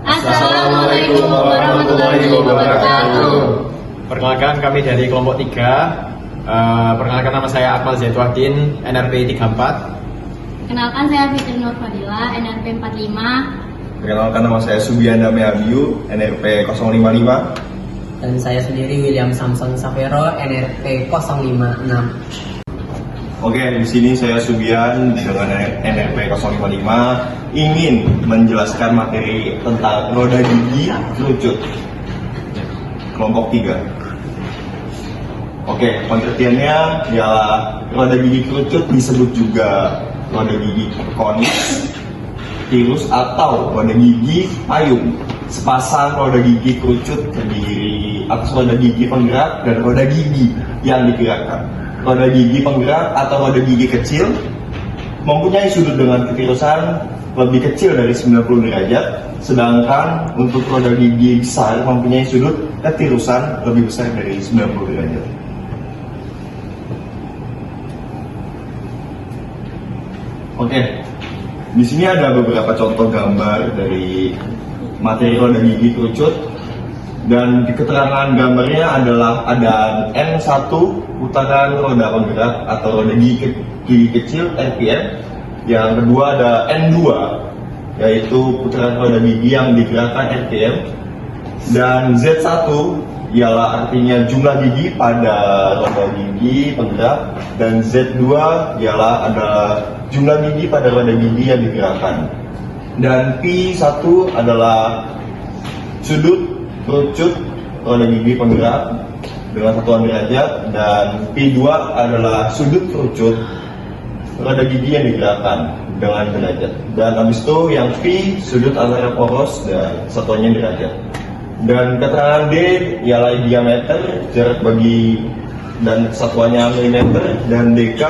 Assalamualaikum warahmatullahi wabarakatuh. Perkenalkan, kami dari kelompok 3. Perkenalkan, nama saya Akmal Zaitwahdin, NRP 34. Kenalkan, saya Fitri Nur Fadila, NRP 45. Perkenalkan, nama saya Subianda Meabiu, NRP 055. Dan saya sendiri William Samson Safero, NRP 056. Oke, di sini saya Subian dengan NRP 055 ingin menjelaskan materi tentang roda gigi kerucut kelompok 3. Oke, pengertiannya ialah roda gigi kerucut disebut juga roda gigi konis, tirus atau roda gigi payung. Sepasang roda gigi kerucut terdiri atas roda gigi penggerak dan roda gigi yang digerakkan. Roda gigi penggerak atau roda gigi kecil mempunyai sudut dengan ketirusan lebih kecil dari 90 derajat, sedangkan untuk roda gigi besar mempunyai sudut ketirusan lebih besar dari 90 derajat. Oke, di sini ada beberapa contoh gambar dari materi roda gigi kerucut. Dan di keterangan gambarnya adalah ada N1 putaran roda penggerak atau roda gigi kecil RPM. Yang kedua ada N2 yaitu putaran roda gigi yang digerakkan RPM. Dan Z1 ialah artinya jumlah gigi pada roda gigi penggerak, dan Z2 ialah adalah jumlah gigi pada roda gigi yang digerakkan. Dan P1 adalah sudut kerucut roda gigi penggerak dengan satuan derajat, dan P2 adalah sudut kerucut roda gigi yang digerakkan dengan derajat. Dan habis itu yang P sudut antara poros dan satuannya derajat. Dan keterangan D ialah diameter, jarak bagi dan satuannya milimeter, dan DK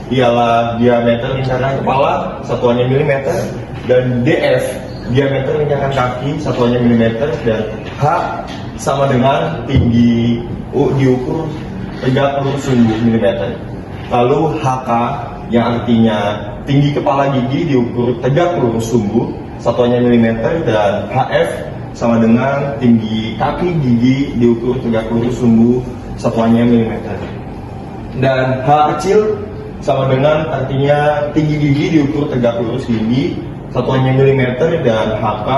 ialah diameter lingkaran kepala, satuannya milimeter, dan DF diameter lingkaran kaki, satuannya milimeter, dan H sama dengan tinggi diukur tegak lurus sumbu milimeter. Lalu HK yang artinya tinggi kepala gigi diukur tegak lurus sumbu, satuannya milimeter, dan HF sama dengan tinggi kaki gigi diukur tegak lurus sumbu, satuannya milimeter. Dan H kecil sama dengan artinya tinggi gigi diukur tegak lurus gigi, satuannya milimeter, dan HK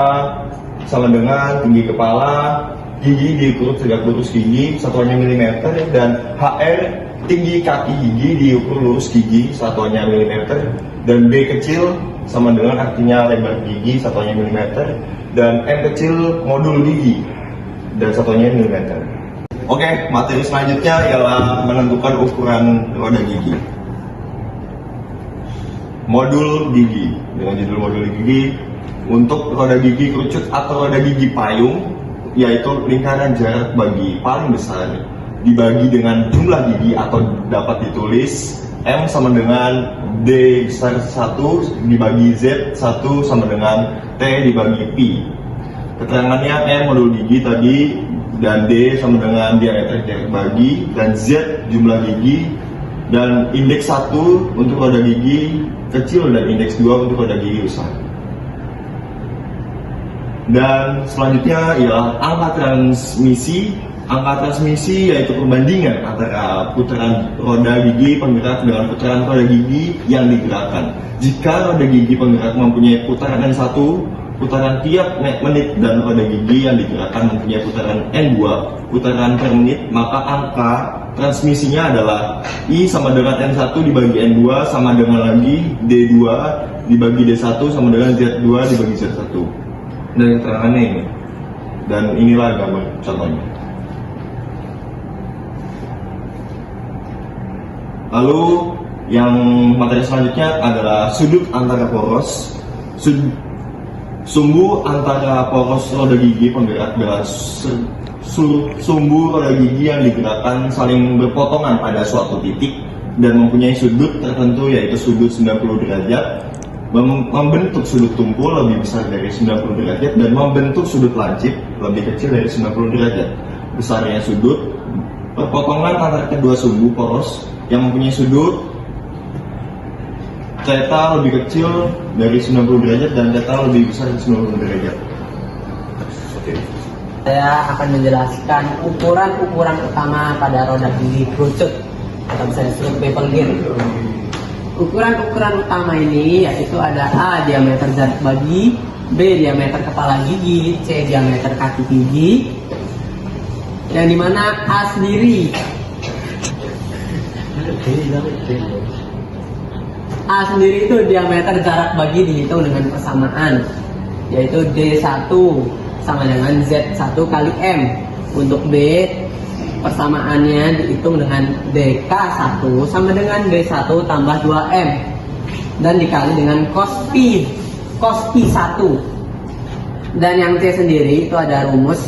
sama dengan tinggi kepala gigi diukur tegak lurus gigi, satuannya milimeter, dan HR tinggi kaki gigi diukur lurus gigi, satuannya milimeter, dan B kecil sama dengan artinya lebar gigi, satuannya milimeter, dan M kecil modul gigi dan satuannya milimeter. Oke, materi selanjutnya ialah menentukan ukuran roda gigi. Modul gigi, dengan judul modul gigi untuk roda gigi kerucut atau roda gigi payung, yaitu lingkaran jarak bagi paling besar dibagi dengan jumlah gigi atau dapat ditulis M sama dengan D besar 1 dibagi Z 1 sama dengan T dibagi P. Keterangannya M modul gigi tadi, dan D sama dengan diameter jarak bagi, dan Z jumlah gigi, dan indeks 1 untuk roda gigi kecil dan indeks 2 untuk roda gigi besar. Dan selanjutnya ialah angka transmisi. Angka transmisi yaitu perbandingan antara putaran roda gigi penggerak dengan putaran roda gigi yang digerakkan. Jika roda gigi penggerak mempunyai putaran N1 putaran tiap menit, dan roda gigi yang digerakkan mempunyai putaran N2 putaran per menit, maka angka transmisinya adalah I sama dengan N1 dibagi N2 sama dengan lagi D2 dibagi D1 sama dengan Z2 dibagi Z1. Dan keterangannya ini. Dan inilah gambar contohnya. Lalu yang materi selanjutnya adalah sudut antara poros. Sumbu antara poros roda gigi penggerak dengan sumbu roda gigi yang digerakkan saling berpotongan pada suatu titik dan mempunyai sudut tertentu, yaitu sudut 90 derajat, membentuk sudut tumpul lebih besar dari 90 derajat, dan membentuk sudut lancip lebih kecil dari 90 derajat. Besarnya sudut perpotongan antara kedua sumbu poros yang mempunyai sudut theta lebih kecil dari 90 derajat dan theta lebih besar dari 90 derajat. saya akan menjelaskan ukuran-ukuran utama pada roda gigi kerucut atau bisa disebut bevel gear. Ukuran-ukuran utama ini yaitu ada A. diameter jarak bagi, B. diameter kepala gigi, C. diameter kaki gigi, yang dimana A sendiri itu diameter jarak bagi dihitung dengan persamaan, yaitu D1 sama dengan Z1 kali M. Untuk B, persamaannya dihitung dengan DK1 sama dengan D1 tambah 2M dan dikali dengan cos Pi 1. Dan yang C sendiri itu ada rumus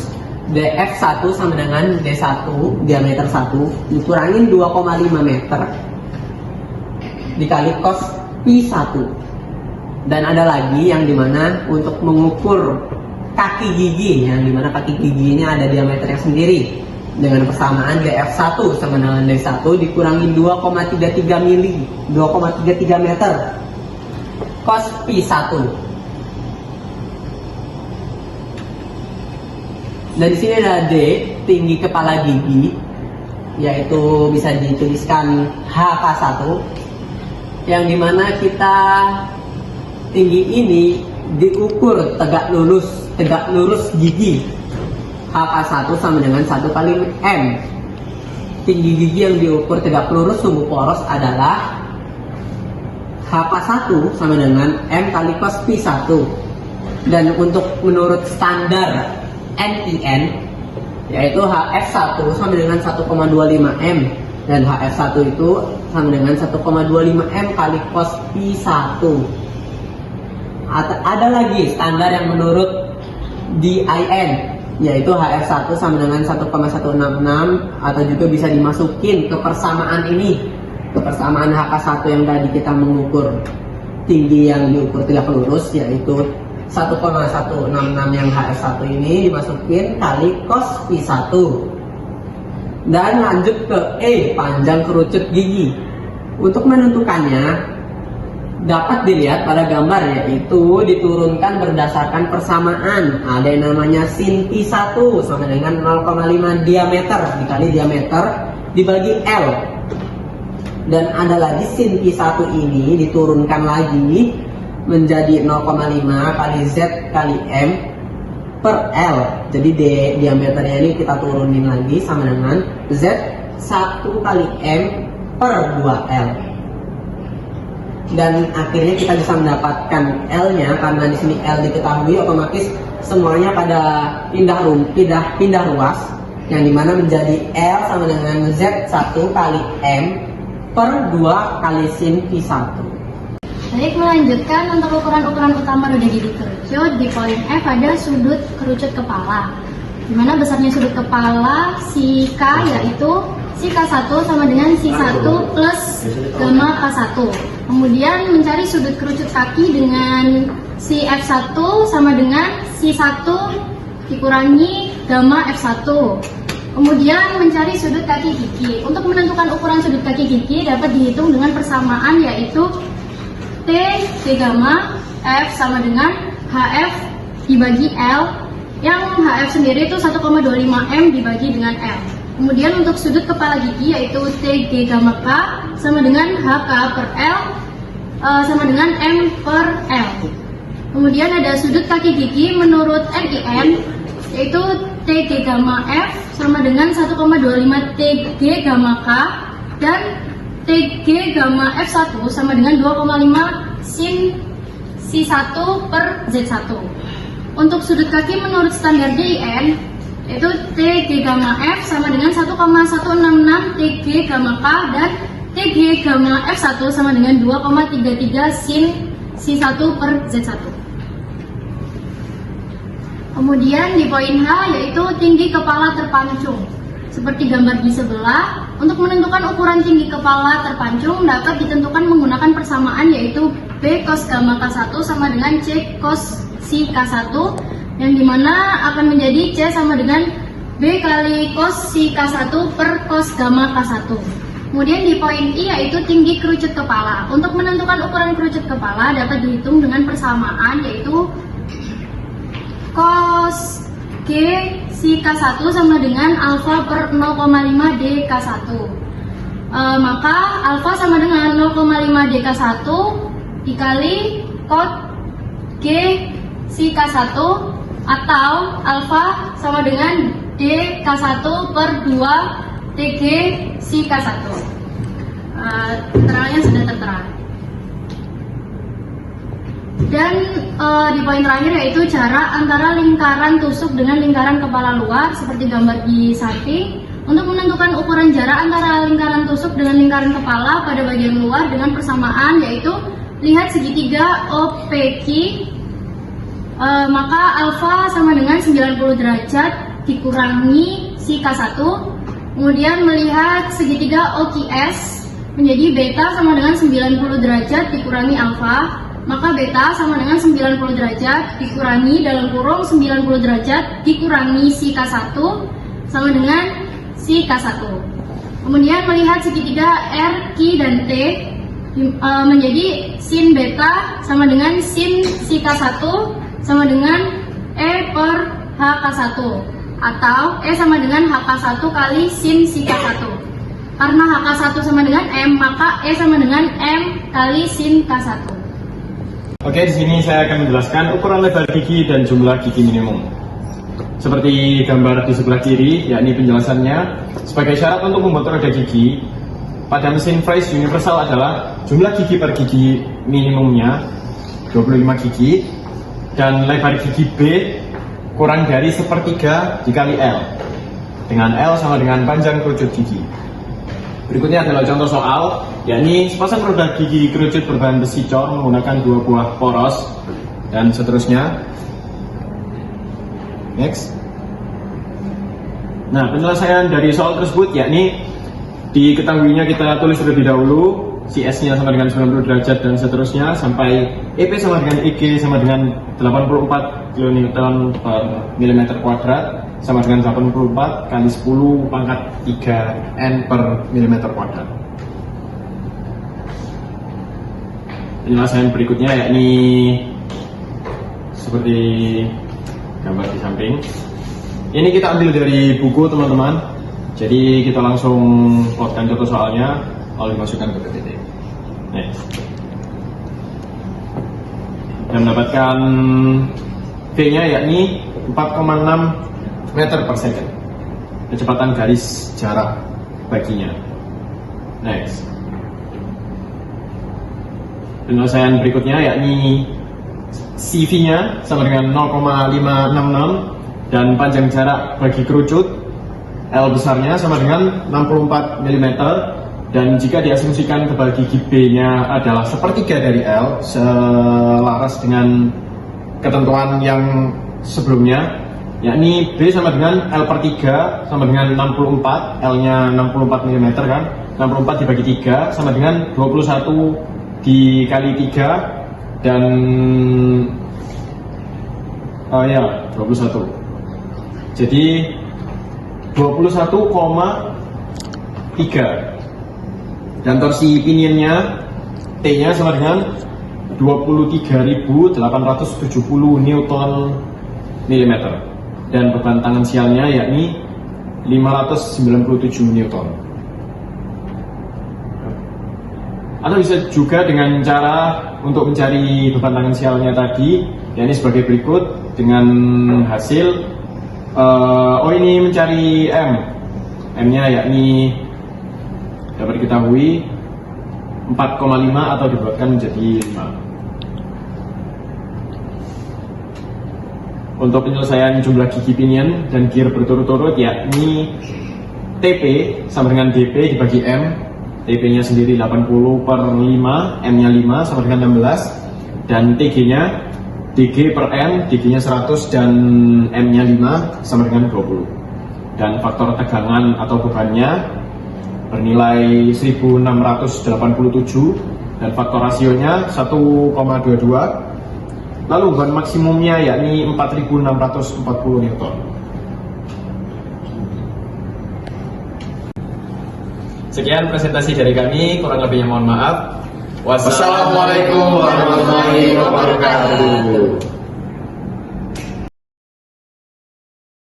DF1 sama dengan D1 diameter 1 dikurangin 2,5 meter dikali cos Pi 1. Dan ada lagi yang dimana untuk mengukur kaki gigi, yang dimana kaki gigi ini ada diameternya sendiri dengan persamaan DF1 sama dengan D1 dikurangi 2,33 mili, 2,33 meter cos Pi 1. Dan di sini ada D, tinggi kepala gigi, yaitu bisa dituliskan HK1, yang dimana kita tinggi ini diukur tegak lurus gigi. HK1 sama dengan 1 kali M. Tinggi gigi yang diukur tegak lurus sumbu poros adalah HK1 sama dengan M kali cos Pi 1. Dan untuk menurut standar NIN, yaitu HF1 sama dengan 1,25 M, dan HF1 itu sama dengan 1,25 M kali cos Pi 1. Ada lagi standar yang menurut DIN, yaitu HF1 sama dengan 1,166, atau juga bisa dimasukin ke persamaan ini, ke persamaan HK1 yang tadi kita mengukur tinggi yang diukur tegak lurus, yaitu 1,166 yang HF1 ini dimasukin kali cos Pi 1. Dan lanjut ke E, panjang kerucut gigi. Untuk menentukannya dapat dilihat pada gambar, yaitu diturunkan berdasarkan persamaan. Ada yang namanya sin Pi 1 sama dengan 0,5 diameter dikali diameter dibagi L. Dan ada lagi sin Pi 1 ini diturunkan lagi menjadi 0,5 kali Z kali M per L. Jadi diameternya ini kita turunin lagi sama dengan Z 1 kali M per 2L. Dan akhirnya kita bisa mendapatkan L-nya, karena di sini L diketahui, otomatis semuanya pada pindah ruas, yang dimana menjadi L sama dengan Z 1 kali M per 2 kali sin Pi 1. Baik, melanjutkan untuk ukuran-ukuran utama roda gigi kerucut. Di poin F ada sudut kerucut kepala, dimana besarnya sudut kepala si K yaitu si K1 sama dengan si 1 plus gamma K1. Kemudian mencari sudut kerucut kaki dengan si F1 sama dengan si 1 dikurangi gamma F1. Kemudian mencari sudut kaki gigi. Untuk menentukan ukuran sudut kaki gigi dapat dihitung dengan persamaan, yaitu T gamma F sama dengan HF dibagi L, yang HF sendiri itu 1,25 M dibagi dengan L. Kemudian untuk sudut kepala gigi yaitu TG gamma K sama dengan HK per L sama dengan M per L. Kemudian ada sudut kaki gigi menurut NIN, yaitu TG gamma F sama dengan 1,25 TG gamma K, dan TG gamma F1 sama dengan 2,5 sin C1 per Z1. Untuk sudut kaki menurut standar DIN, yaitu TG gamma F sama dengan 1,166 TG gamma K, dan TG gamma F1 sama dengan 2,33 sin C1 per Z1. Kemudian di poin H yaitu tinggi kepala terpancung. Seperti gambar di sebelah, untuk menentukan ukuran tinggi kepala terpancung dapat ditentukan menggunakan persamaan, yaitu B cos gamma K1 sama dengan C cos si K1, yang dimana akan menjadi C sama dengan B kali cos si K1 per cos gamma K1. Kemudian di poin I yaitu tinggi kerucut kepala. Untuk menentukan ukuran kerucut kepala dapat dihitung dengan persamaan, yaitu cos G si K1 sama dengan alfa per 0,5 DK1. Maka alfa sama dengan 0,5 DK1 dikali kot G si K1 atau alfa sama dengan DK1 per 2 TG si K1. Terangnya sudah tertera. Dan di poin terakhir yaitu jarak antara lingkaran tusuk dengan lingkaran kepala luar seperti gambar di samping. Untuk menentukan ukuran jarak antara lingkaran tusuk dengan lingkaran kepala pada bagian luar dengan persamaan yaitu lihat segitiga OPQ, maka alfa sama dengan 90 derajat dikurangi si K1. Kemudian melihat segitiga OQS menjadi beta sama dengan 90 derajat dikurangi alfa. Maka beta sama dengan 90 derajat dikurangi dalam kurung 90 derajat dikurangi si K1 sama dengan si K1. Kemudian melihat segitiga R, Q, dan T menjadi sin beta sama dengan sin si K1 sama dengan E per HK1 atau E sama dengan HK1 kali sin si K1. Karena HK1 sama dengan M, maka E sama dengan M kali sin K1. Oke, di sini saya akan menjelaskan ukuran lebar gigi dan jumlah gigi minimum. Seperti gambar di sebelah kiri, yakni penjelasannya, sebagai syarat untuk membuat roda gigi, pada mesin Fries universal adalah jumlah gigi per gigi minimumnya 25 gigi, dan lebar gigi B kurang dari sepertiga dikali L, dengan L sama dengan panjang kerucut gigi. Berikutnya adalah contoh soal, yakni sepasang roda gigi kerucut berbahan besi cor menggunakan 2 buah poros, dan seterusnya. Next. Nah, penyelesaian dari soal tersebut yakni diketahuinya kita tulis terlebih dahulu, si S-nya sama dengan 90 derajat dan seterusnya sampai EP sama dengan EG sama dengan 84 kN per milimeter kuadrat sama dengan 84 kali 10 pangkat 3 N per milimeter kuadrat. Penyelesaian berikutnya yakni seperti gambar di samping. Ini kita ambil dari buku teman-teman. Jadi kita langsung plotkan contoh soalnya lalu dimasukkan ke PPT. Next. Dan mendapatkan V-nya yakni 4,6 meter per second. Kecepatan garis jarak baginya. Next. Penyelesaian berikutnya yakni CV-nya sama dengan 0,566 dan panjang jarak bagi kerucut L besarnya sama dengan 64 mm, dan jika diasumsikan tebal gigi B-nya adalah sepertiga dari L selaras dengan ketentuan yang sebelumnya, yakni B sama dengan L per 3 sama dengan 64, L-nya 64 mm kan, 64 dibagi 3 sama dengan 21 dikali 3 dan 21. Jadi 21,3 dan torsi pinionnya T-nya sama dengan 23.870 Newton mm dan beban tangan sialnya yakni 597 Newton. Atau bisa juga dengan cara untuk mencari beban tangan sialnya tadi, yakni sebagai berikut dengan hasil ini mencari M-nya yakni dapat diketahui 4,5 atau dibuatkan menjadi 5. Untuk penyelesaian jumlah gigi pinion dan gear berturut-turut yakni TP sama dengan DP dibagi M, TP-nya sendiri 80 per 5, M-nya 5 sama dengan 16, dan TG-nya DG per M, DG-nya 100 dan M-nya 5 sama dengan 20. Dan faktor tegangan atau bebannya bernilai 1687 dan faktor rasionya 1,22. Lalu beban maksimumnya yakni 4640 Newton. Sekian presentasi dari kami, kurang lebihnya mohon maaf. Wassalamualaikum warahmatullahi wabarakatuh.